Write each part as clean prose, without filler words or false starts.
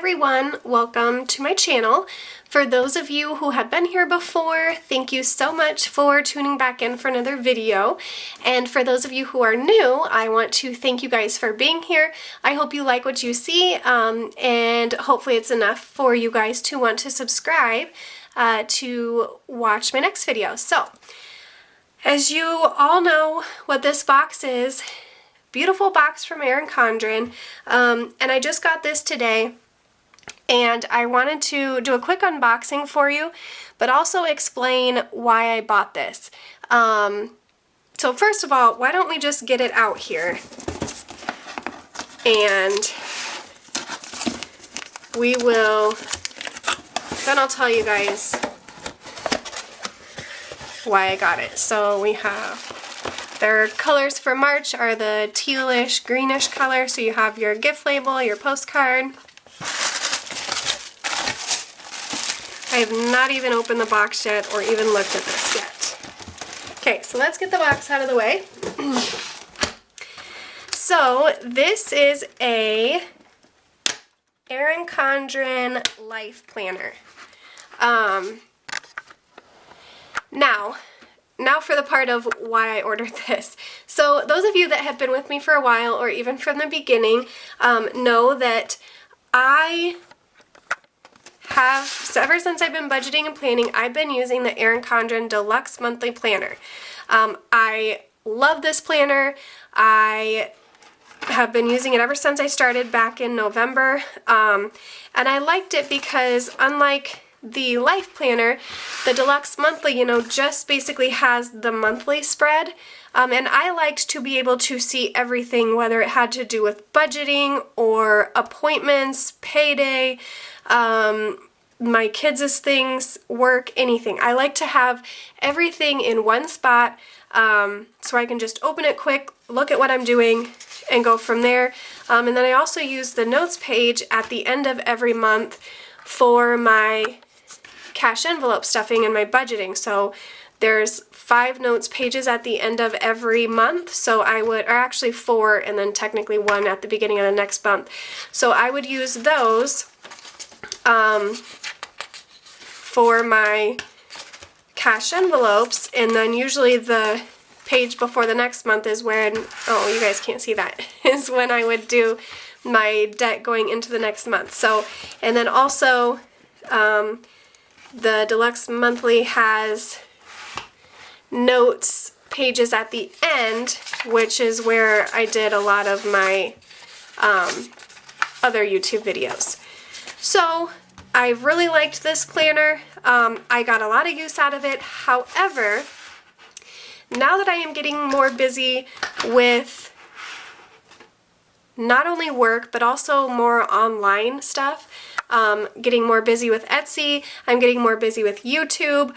everyone, welcome to my channel. For those of you who have been here before, thank you so much for tuning back in for another video. And for those of you who are new, I want to thank you guys for being here. I hope you like what you see, and hopefully it's enough for you guys to want to subscribe to watch my next video. So, as you all know what this box is, beautiful box from Erin Condren, and I just got this today, and I wanted to do a quick unboxing for you, but also explain why I bought this. So first of all, why don't we just get it out here, and we will, then I'll tell you guys why I got it. So we have, their colors for March are the tealish, greenish color, so you have your gift label, your postcard. I have not even opened the box yet or even looked at this yet. Okay, so let's get the box out of the way. So this is a Erin Condren Life Planner. Now for the part of why I ordered this. So those of you that have been with me for a while, or even from the beginning, know that I have, so ever since I've been budgeting and planning, I've been using the Erin Condren Deluxe Monthly Planner. I love this planner. I have been using it ever since I started back in November, and I liked it because unlike the Life Planner, the Deluxe Monthly, just basically has the monthly spread, and I liked to be able to see everything, whether it had to do with budgeting or appointments, payday, my kids' things, work, anything. I like to have everything in one spot, so I can just open it quick, look at what I'm doing, and go from there. And then I also use the notes page at the end of every month for my cash envelope stuffing and my budgeting. So there's 5 notes pages at the end of every month, so I would, or actually 4, and then technically 1 at the beginning of the next month. So I would use those for my cash envelopes, and then usually the page before the next month is when, oh, you guys can't see that, is when I would do my debt going into the next month. So, and then also the Deluxe Monthly has notes pages at the end, which is where I did a lot of my other YouTube videos. So I really liked this planner. I got a lot of use out of it. However, now that I am getting more busy with not only work, but also more online stuff, getting more busy with Etsy, I'm getting more busy with YouTube,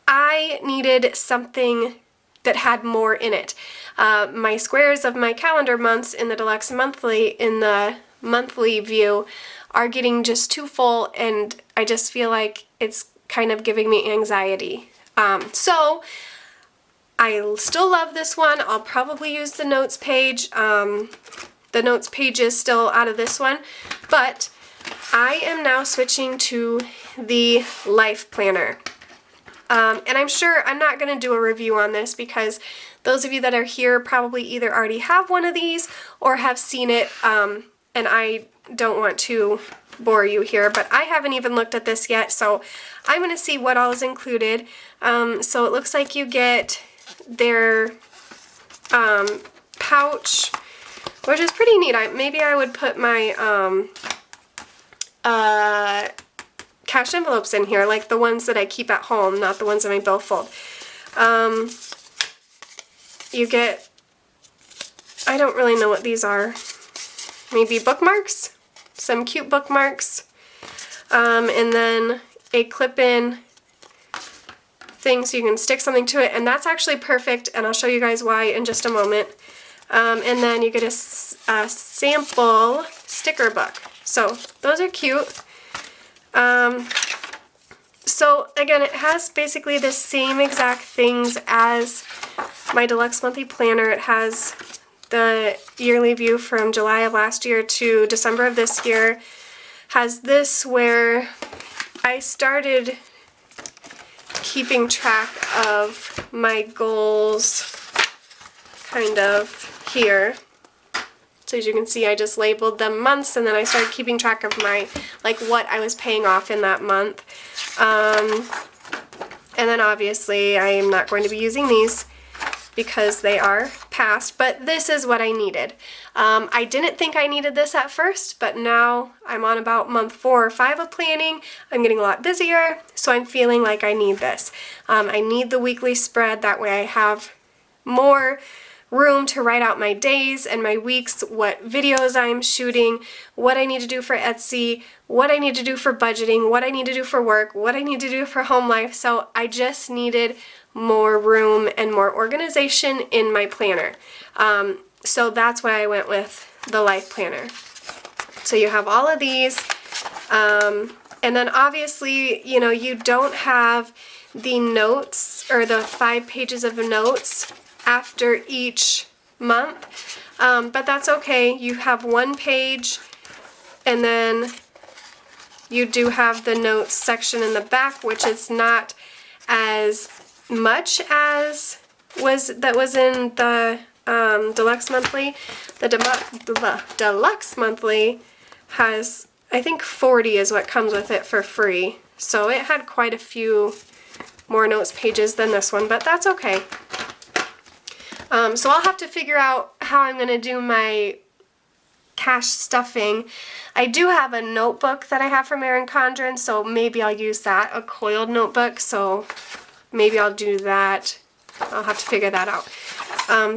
I needed something that had more in it. My squares of my calendar months in the Deluxe Monthly, in the monthly view, are getting just too full, and I just feel like it's kind of giving me anxiety. So I still love this one. I'll probably use the notes page. The notes page is still out of this one, but I am now switching to the Life Planner. And I'm sure I'm not going to do a review on this because those of you that are here probably either already have one of these or have seen it, and I don't want to bore you here, but I haven't even looked at this yet, so I'm going to see what all is included. So it looks like you get their pouch, which is pretty neat. Maybe I would put my cash envelopes in here, like the ones that I keep at home, not the ones in my billfold. You get, I don't really know what these are, maybe bookmarks? Some cute bookmarks, and then a clip-in thing so you can stick something to it, and that's actually perfect, and I'll show you guys why in just a moment. And then you get a sample sticker book. So those are cute. So again, it has basically the same exact things as my Deluxe Monthly Planner. It has the yearly view from July of last year to December of this year has this where I started keeping track of my goals kind of here. So as you can see, I just labeled them months, and then I started keeping track of my, like, what I was paying off in that month. And then obviously I am not going to be using these because they are past, but this is what I needed. I didn't think I needed this at first, but now I'm on about month 4 or 5 of planning. I'm getting a lot busier, so I'm feeling like I need this. I need the weekly spread, that way I have more room to write out my days and my weeks, what videos I'm shooting, what I need to do for Etsy, what I need to do for budgeting, what I need to do for work, what I need to do for home life. So I just needed more room and more organization in my planner. So that's why I went with the Life Planner. So you have all of these, and then obviously, you know, you don't have the notes or the 5 pages of notes after each month, but that's okay. You have 1 page, and then you do have the notes section in the back, which is not as much as was in the deluxe monthly. The deluxe monthly has, I think 40 is what comes with it for free, so it had quite a few more notes pages than this one, but that's okay. So I'll have to figure out how I'm going to do my cash stuffing. I do have a notebook that I have from Erin Condren, so maybe I'll use that, a coiled notebook, so maybe I'll do that. I'll have to figure that out.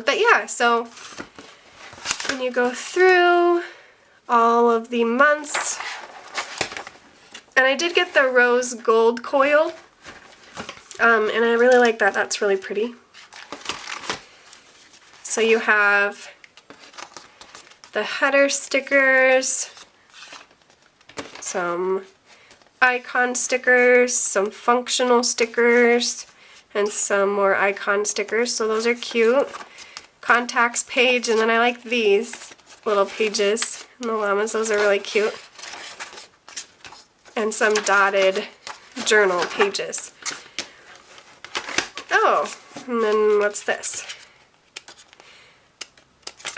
But yeah, so when you go through all of the months, and I did get the rose gold coil, and I really like that. That's really pretty. So you have the header stickers, some icon stickers, some functional stickers, and some more icon stickers. So those are cute. Contacts page, and then I like these little pages and the llamas. Those are really cute. And some dotted journal pages. Oh, and then what's this?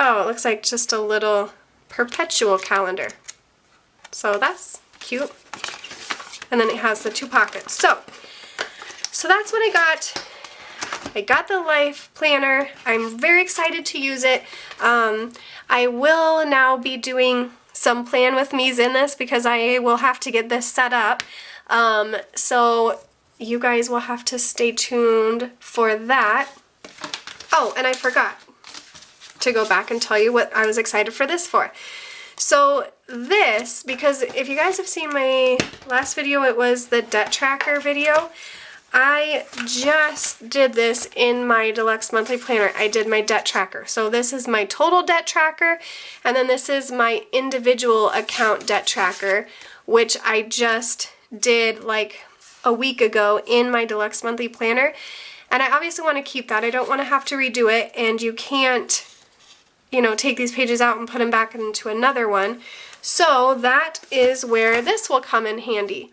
Oh, it looks like just a little perpetual calendar. So that's cute. And then it has the 2 pockets. So that's what I got. I got the Life Planner. I'm very excited to use it. I will now be doing some plan with me's in this because I will have to get this set up. So you guys will have to stay tuned for that. Oh, and I forgot to go back and tell you what I was excited for this for. So this, because if you guys have seen my last video, it was the debt tracker video. I just did this in my deluxe monthly planner. I did my debt tracker. So this is my total debt tracker, and then this is my individual account debt tracker, which I just did like a week ago in my deluxe monthly planner. And I obviously want to keep that. I don't want to have to redo it, and you can't, you know, take these pages out and put them back into another one. So that is where this will come in handy.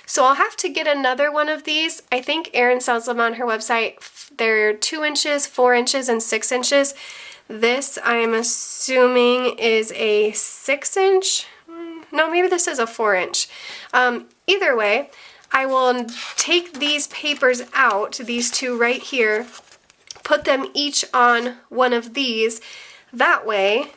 So I'll have to get another one of these. I think Erin sells them on her website. They're 2 inches, 4 inches, and 6 inches. This, I am assuming, is a 6 inch. No, maybe this is a 4 inch. Either way, I will take these papers out, these 2 right here, put them each on one of these. That way,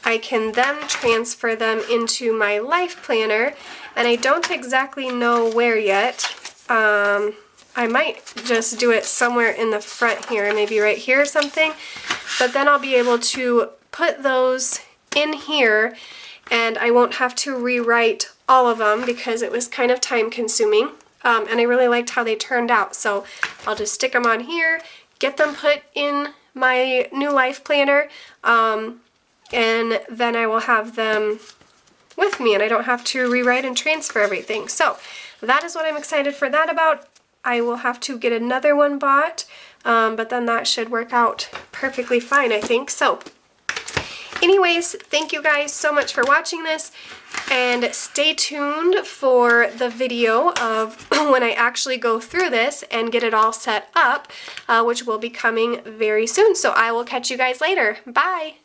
I can then transfer them into my Life Planner, and I don't exactly know where yet. I might just do it somewhere in the front here, maybe right here or something, but then I'll be able to put those in here, and I won't have to rewrite all of them because it was kind of time consuming, and I really liked how they turned out. So I'll just stick them on here, get them put in my new Life Planner, and then I will have them with me and I don't have to rewrite and transfer everything. So that is what I'm excited for that about. I will have to get another one bought, but then that should work out perfectly fine, I think. So Anyways, thank you guys so much for watching this, and stay tuned for the video of when I actually go through this and get it all set up, which will be coming very soon. So I will catch you guys later. Bye!